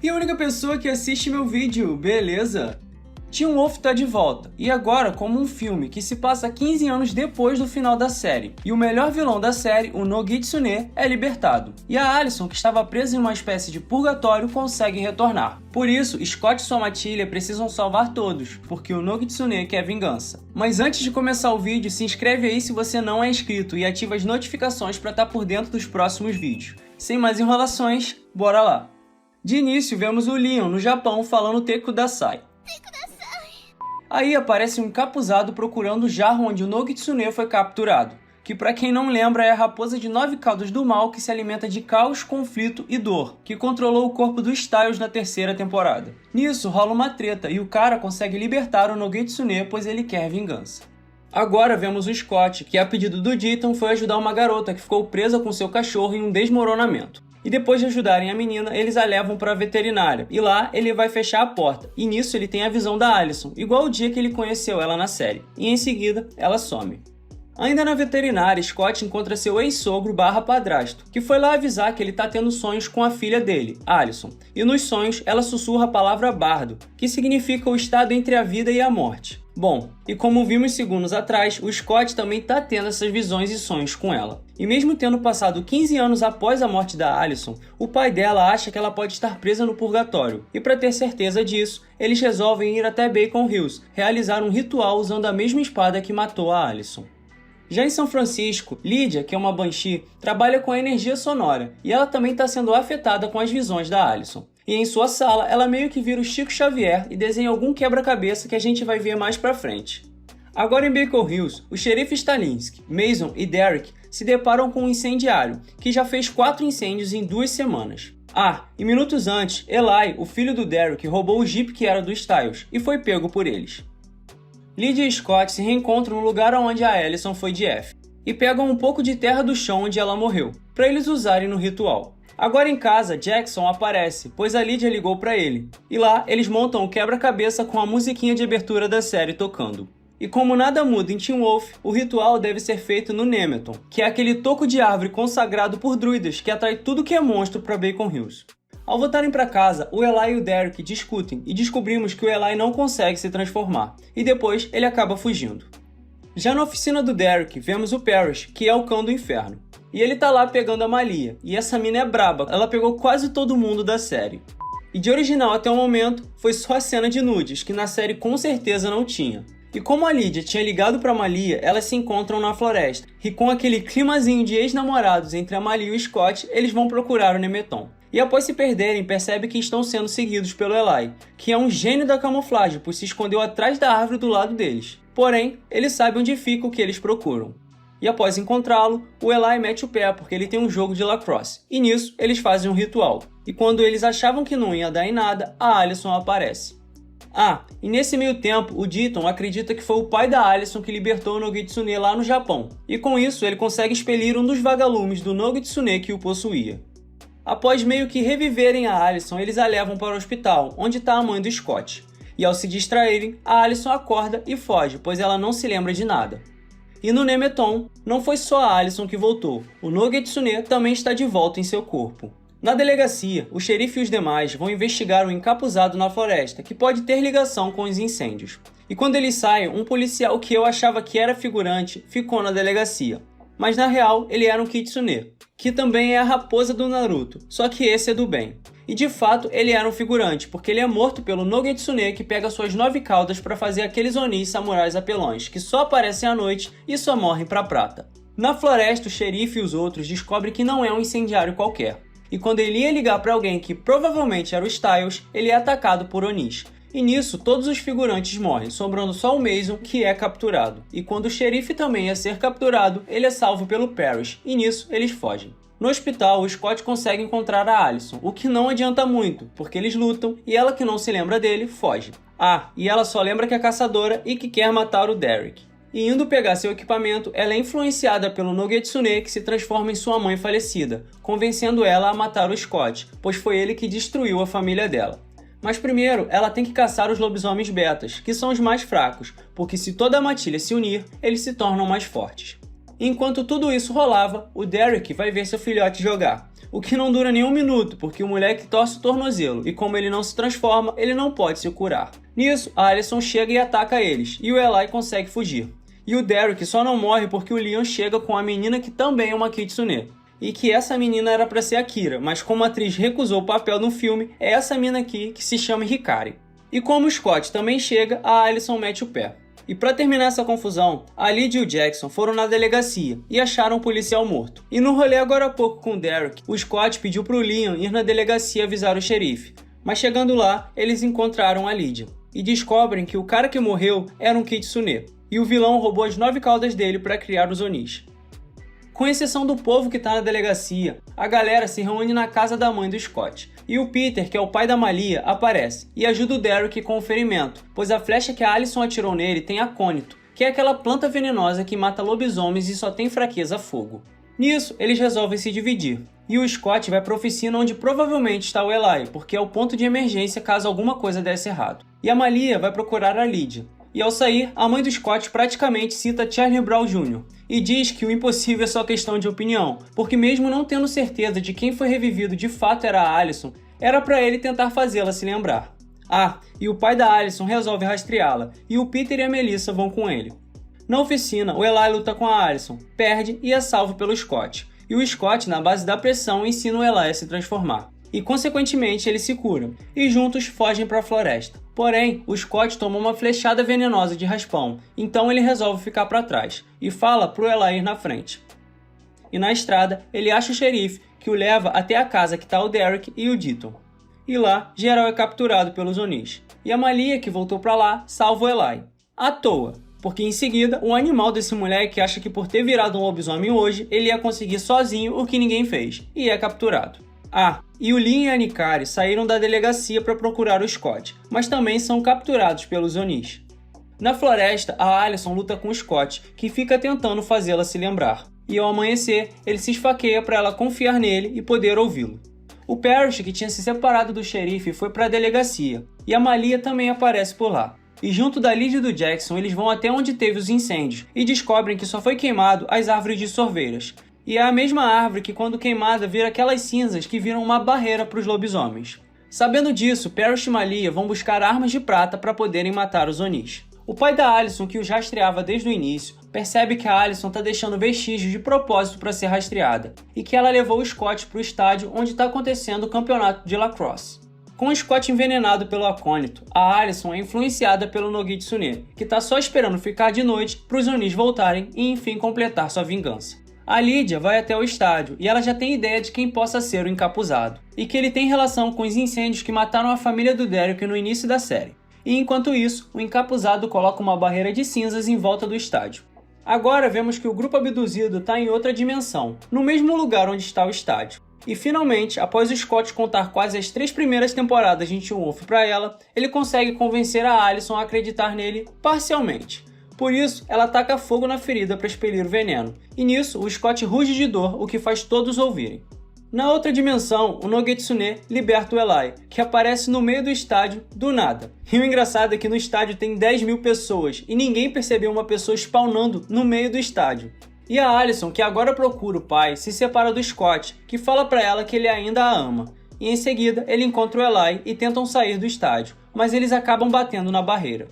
E a única pessoa que assiste meu vídeo, beleza? Teen Wolf tá de volta, e agora como um filme que se passa 15 anos depois do final da série. E o melhor vilão da série, o Nogitsune, é libertado. E a Allison, que estava presa em uma espécie de purgatório, consegue retornar. Por isso, Scott e sua matilha precisam salvar todos, porque o Nogitsune quer vingança. Mas antes de começar o vídeo, se inscreve aí se você não é inscrito e ativa as notificações para estar por dentro dos próximos vídeos. Sem mais enrolações, bora lá! De início, vemos o Leon no Japão falando Te Kudasai. Aí aparece um encapuzado procurando o jarro onde o Nogitsune foi capturado, que pra quem não lembra é a raposa de 9 caudas do mal que se alimenta de caos, conflito e dor, que controlou o corpo do Styles na terceira temporada. Nisso rola uma treta e o cara consegue libertar o Nogitsune pois ele quer vingança. Agora vemos o Scott, que a pedido do Deaton foi ajudar uma garota que ficou presa com seu cachorro em um desmoronamento. E depois de ajudarem a menina, eles a levam para a veterinária. E lá ele vai fechar a porta. E nisso ele tem a visão da Allison, igual o dia que ele conheceu ela na série. E em seguida, ela some. Ainda na veterinária, Scott encontra seu ex-sogro / padrasto, que foi lá avisar que ele tá tendo sonhos com a filha dele, Allison. E nos sonhos, ela sussurra a palavra bardo, que significa o estado entre a vida e a morte. Bom, e como vimos segundos atrás, o Scott também tá tendo essas visões e sonhos com ela. E mesmo tendo passado 15 anos após a morte da Allison, o pai dela acha que ela pode estar presa no purgatório. E para ter certeza disso, eles resolvem ir até Bacon Hills, realizar um ritual usando a mesma espada que matou a Allison. Já em São Francisco, Lydia, que é uma Banshee, trabalha com a energia sonora, e ela também está sendo afetada com as visões da Allison. E em sua sala, ela meio que vira o Chico Xavier e desenha algum quebra-cabeça que a gente vai ver mais pra frente. Agora em Bacon Hills, o xerife Stalinsky, Mason e Derek se deparam com um incendiário, que já fez 4 incêndios em 2 semanas. Ah, e minutos antes, Eli, o filho do Derek, roubou o Jeep que era do Styles, e foi pego por eles. Lydia e Scott se reencontram no lugar onde a Allison foi de F, e pegam um pouco de terra do chão onde ela morreu, para eles usarem no ritual. Agora em casa, Jackson aparece, pois a Lydia ligou para ele, e lá eles montam o quebra-cabeça com a musiquinha de abertura da série tocando. E como nada muda em Teen Wolf, o ritual deve ser feito no Nemeton, que é aquele toco de árvore consagrado por druidas que atrai tudo que é monstro para Bacon Hills. Ao voltarem para casa, o Eli e o Derek discutem e descobrimos que o Eli não consegue se transformar, e depois ele acaba fugindo. Já na oficina do Derek, vemos o Parrish, que é o cão do inferno. E ele tá lá pegando a Malia, e essa mina é braba, ela pegou quase todo mundo da série. E de original até o momento, foi só a cena de nudes, que na série com certeza não tinha. E como a Lydia tinha ligado pra Malia, elas se encontram na floresta, e com aquele climazinho de ex-namorados entre a Malia e o Scott, eles vão procurar o Nemeton. E após se perderem, percebe que estão sendo seguidos pelo Eli, que é um gênio da camuflagem, pois se escondeu atrás da árvore do lado deles. Porém, ele sabe onde fica o que eles procuram. E após encontrá-lo, o Eli mete o pé porque ele tem um jogo de lacrosse. E nisso, eles fazem um ritual. E quando eles achavam que não ia dar em nada, a Allison aparece. Ah, e nesse meio tempo, o Deaton acredita que foi o pai da Allison que libertou o Nogitsune lá no Japão. E com isso, ele consegue expelir um dos vagalumes do Nogitsune que o possuía. Após meio que reviverem a Allison, eles a levam para o hospital, onde está a mãe do Scott. E ao se distraírem, a Allison acorda e foge, pois ela não se lembra de nada. E no Nemeton, não foi só a Allison que voltou, o Nogitsune também está de volta em seu corpo. Na delegacia, o xerife e os demais vão investigar o encapuzado na floresta, que pode ter ligação com os incêndios. E quando eles saem, um policial que eu achava que era figurante ficou na delegacia. Mas na real, ele era um Kitsune, que também é a raposa do Naruto, só que esse é do bem. E de fato, ele era um figurante, porque ele é morto pelo Nogitsune que pega suas 9 caudas para fazer aqueles Onis samurais apelões, que só aparecem à noite e só morrem pra prata. Na floresta, o xerife e os outros descobrem que não é um incendiário qualquer. E quando ele ia ligar para alguém que provavelmente era o Styles, ele é atacado por Onis. E nisso, todos os figurantes morrem, sobrando só o Mason, que é capturado. E quando o xerife também ia ser capturado, ele é salvo pelo Parrish, e nisso eles fogem. No hospital, o Scott consegue encontrar a Allison, o que não adianta muito, porque eles lutam e ela que não se lembra dele, foge. Ah, e ela só lembra que é caçadora e que quer matar o Derek. E indo pegar seu equipamento, ela é influenciada pelo Nogitsune que se transforma em sua mãe falecida, convencendo ela a matar o Scott, pois foi ele que destruiu a família dela. Mas primeiro, ela tem que caçar os lobisomens betas, que são os mais fracos, porque se toda a matilha se unir, eles se tornam mais fortes. Enquanto tudo isso rolava, o Derek vai ver seu filhote jogar. o que não dura nem um minuto, porque o moleque torce o tornozelo, e como ele não se transforma, ele não pode se curar. Nisso, a Allison chega e ataca eles, e o Eli consegue fugir. E o Derek só não morre porque o Leon chega com a menina que também é uma Kitsune. E que essa menina era pra ser a Kira, mas como a atriz recusou o papel no filme, é essa mina aqui que se chama Hikari. E como o Scott também chega, a Allison mete o pé. E pra terminar essa confusão, a Lydia e o Jackson foram na delegacia e acharam um policial morto. E no rolê agora há pouco com o Derek, o Scott pediu pro Leon ir na delegacia avisar o xerife. Mas chegando lá, eles encontraram a Lydia. E descobrem que o cara que morreu era um Kitsune. E o vilão roubou as 9 caudas dele para criar os Onis. Com exceção do povo que tá na delegacia, a galera se reúne na casa da mãe do Scott. E o Peter, que é o pai da Malia, aparece e ajuda o Derek com o ferimento, pois a flecha que a Allison atirou nele tem acônito, que é aquela planta venenosa que mata lobisomens e só tem fraqueza a fogo. Nisso, eles resolvem se dividir, e o Scott vai para a oficina onde provavelmente está o Eli, porque é o ponto de emergência caso alguma coisa desse errado. E a Malia vai procurar a Lydia. E ao sair, a mãe do Scott praticamente cita Charlie Brown Jr. e diz que o impossível é só questão de opinião, porque mesmo não tendo certeza de quem foi revivido de fato era a Allison, era para ele tentar fazê-la se lembrar. Ah, e o pai da Allison resolve rastreá-la, e o Peter e a Melissa vão com ele. Na oficina, o Eli luta com a Allison, perde e é salvo pelo Scott. E o Scott, na base da pressão, ensina o Eli a se transformar. E consequentemente eles se curam, e juntos fogem para a floresta. Porém, o Scott tomou uma flechada venenosa de raspão, então ele resolve ficar para trás, e fala pro Eli ir na frente. E na estrada, ele acha o xerife, que o leva até a casa que tá o Derek e o Deaton. E lá, geral é capturado pelos Onis. E a Malia, que voltou para lá, salva o Eli. À toa, porque em seguida, o animal desse moleque acha que por ter virado um lobisomem hoje, ele ia conseguir sozinho o que ninguém fez, e é capturado. Ah, e o Leon e a Hikari saíram da delegacia para procurar o Scott, mas também são capturados pelos Onis. Na floresta, a Allison luta com o Scott, que fica tentando fazê-la se lembrar. E ao amanhecer, ele se esfaqueia para ela confiar nele e poder ouvi-lo. O Parrish, que tinha se separado do xerife, foi para a delegacia, e a Malia também aparece por lá. E junto da Lydia e do Jackson, eles vão até onde teve os incêndios, e descobrem que só foi queimado as árvores de sorveiras. E é a mesma árvore que, quando queimada, vira aquelas cinzas que viram uma barreira para os lobisomens. Sabendo disso, Parrish e Malia vão buscar armas de prata para poderem matar os Onis. O pai da Allison, que os rastreava desde o início, percebe que a Allison está deixando vestígios de propósito para ser rastreada, e que ela levou o Scott para o estádio onde está acontecendo o campeonato de lacrosse. Com o Scott envenenado pelo acônito, a Allison é influenciada pelo Nogitsune, que está só esperando ficar de noite para os Onis voltarem e enfim completar sua vingança. A Lydia vai até o estádio e ela já tem ideia de quem possa ser o encapuzado, e que ele tem relação com os incêndios que mataram a família do Derek no início da série. E enquanto isso, o encapuzado coloca uma barreira de cinzas em volta do estádio. Agora vemos que o grupo abduzido está em outra dimensão, no mesmo lugar onde está o estádio. E finalmente, após o Scott contar quase as 3 primeiras temporadas de Teen Wolf para ela, ele consegue convencer a Allison a acreditar nele parcialmente. Por isso, ela ataca fogo na ferida para expelir o veneno, e nisso o Scott ruge de dor, o que faz todos ouvirem. Na outra dimensão, o Nogitsune liberta o Eli, que aparece no meio do estádio do nada. E o engraçado é que no estádio tem 10.000 pessoas, e ninguém percebeu uma pessoa spawnando no meio do estádio. E a Allison, que agora procura o pai, se separa do Scott, que fala para ela que ele ainda a ama. E em seguida, ele encontra o Eli e tentam sair do estádio, mas eles acabam batendo na barreira.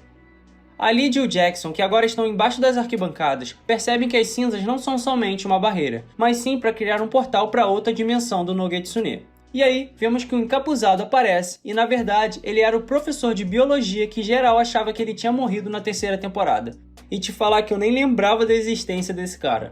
A Lydia e o Jackson, que agora estão embaixo das arquibancadas, percebem que as cinzas não são somente uma barreira, mas sim para criar um portal para outra dimensão do Nogitsune. E aí, vemos que o encapuzado aparece, e na verdade, ele era o professor de biologia que geral achava que ele tinha morrido na 3ª temporada. E te falar que eu nem lembrava da existência desse cara.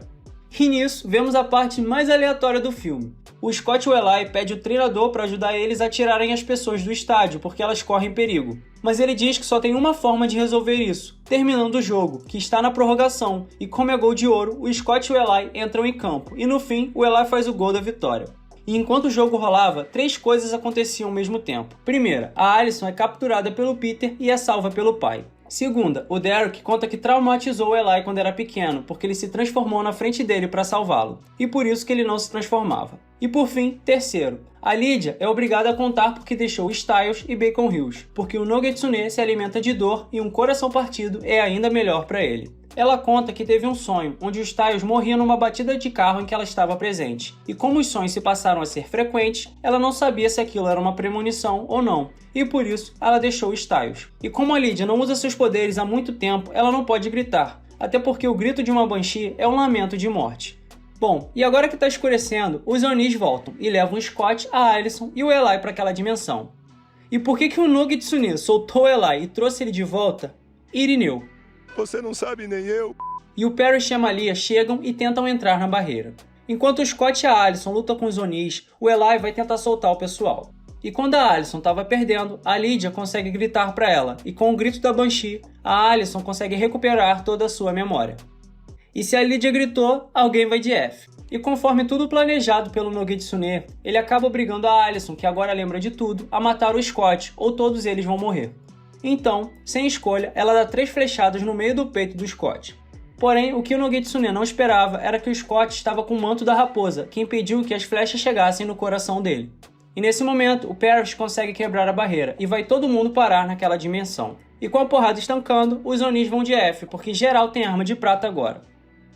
E nisso, vemos a parte mais aleatória do filme. O Scott e o Eli pede o treinador para ajudar eles a tirarem as pessoas do estádio, porque elas correm perigo. Mas ele diz que só tem uma forma de resolver isso, terminando o jogo, que está na prorrogação, e como é gol de ouro, o Scott e o Eli entram em campo, e no fim, o Eli faz o gol da vitória. E enquanto o jogo rolava, 3 coisas aconteciam ao mesmo tempo. Primeira, a Allison é capturada pelo Peter e é salva pelo pai. Segunda, o Derek conta que traumatizou o Eli quando era pequeno, porque ele se transformou na frente dele para salvá-lo, e por isso que ele não se transformava. E por fim, terceiro, a Lydia é obrigada a contar porque deixou Styles e Bacon Hills, porque o Nogitsune se alimenta de dor e um coração partido é ainda melhor para ele. Ela conta que teve um sonho onde o Styles morria numa batida de carro em que ela estava presente, e como os sonhos se passaram a ser frequentes, ela não sabia se aquilo era uma premonição ou não, e por isso ela deixou o Styles. E como a Lydia não usa seus poderes há muito tempo, ela não pode gritar, até porque o grito de uma Banshee é um lamento de morte. Bom, e agora que está escurecendo, os Onis voltam e levam o Scott, a Allison e o Eli para aquela dimensão. E por que o Nogitsune soltou o Eli e trouxe ele de volta? Irineu. Você não sabe nem eu. E o Parrish e a Malia chegam e tentam entrar na barreira. Enquanto o Scott e a Allison lutam com os Onis, o Eli vai tentar soltar o pessoal. E quando a Allison estava perdendo, a Lydia consegue gritar para ela, e com o grito da Banshee, a Allison consegue recuperar toda a sua memória. E se a Lydia gritou, alguém vai de F. E conforme tudo planejado pelo Nogitsune, ele acaba obrigando a Allison, que agora lembra de tudo, a matar o Scott, ou todos eles vão morrer. Então, sem escolha, ela dá 3 flechadas no meio do peito do Scott. Porém, o que o Nogitsune não esperava era que o Scott estava com o manto da raposa, que impediu que as flechas chegassem no coração dele. E nesse momento, o Parrish consegue quebrar a barreira, e vai todo mundo parar naquela dimensão. E com a porrada estancando, os Onis vão de F, porque geral tem arma de prata agora.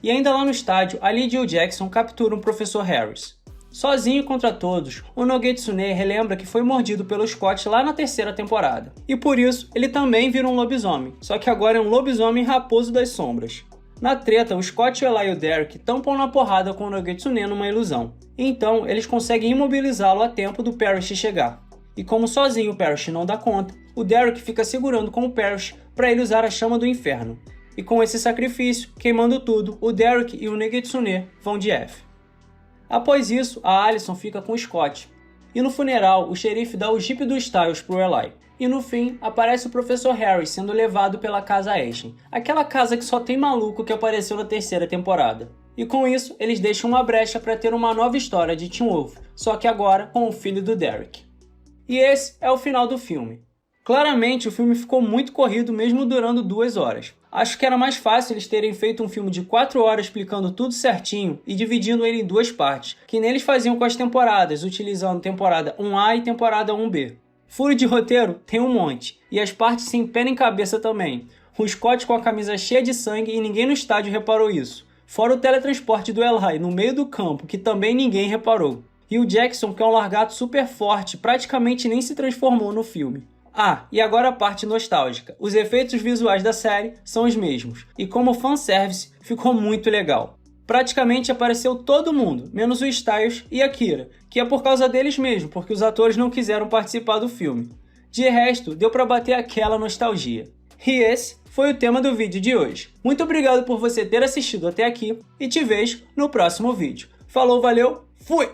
E ainda lá no estádio, a Lydia e o Jackson capturam o Professor Harris. Sozinho contra todos, o Nogitsune relembra que foi mordido pelo Scott lá na 3ª temporada. E por isso, ele também vira um lobisomem, só que agora é um lobisomem raposo das sombras. Na treta, o Scott, o Eli e o Derek tampam na porrada com o Nogitsune numa ilusão. Então, eles conseguem imobilizá-lo a tempo do Parrish chegar. E como sozinho o Parrish não dá conta, o Derek fica segurando com o Parrish para ele usar a chama do inferno. E com esse sacrifício, queimando tudo, o Derek e o Nogitsune vão de F. Após isso, a Allison fica com o Scott. E no funeral, o xerife dá o Jeep do Styles pro Eli. E no fim, aparece o Professor Harris sendo levado pela Casa Ashen, aquela casa que só tem maluco que apareceu na 3ª temporada. E com isso, eles deixam uma brecha para ter uma nova história de Teen Wolf, só que agora com o filho do Derek. E esse é o final do filme. Claramente, o filme ficou muito corrido mesmo durando 2 horas. Acho que era mais fácil eles terem feito um filme de 4 horas explicando tudo certinho e dividindo ele em 2 partes, que nem eles faziam com as temporadas, utilizando temporada 1A e temporada 1B. Furo de roteiro tem um monte, e as partes sem pé nem cabeça também. O Scott com a camisa cheia de sangue e ninguém no estádio reparou isso. Fora o teletransporte do Eli no meio do campo, que também ninguém reparou. E o Jackson, que é um largato super forte, praticamente nem se transformou no filme. Ah, e agora a parte nostálgica. Os efeitos visuais da série são os mesmos, e como fanservice, ficou muito legal. Praticamente apareceu todo mundo, menos o Styles e a Kira, que é por causa deles mesmo, porque os atores não quiseram participar do filme. De resto, deu pra bater aquela nostalgia. E esse foi o tema do vídeo de hoje. Muito obrigado por você ter assistido até aqui, e te vejo no próximo vídeo. Falou, valeu, fui!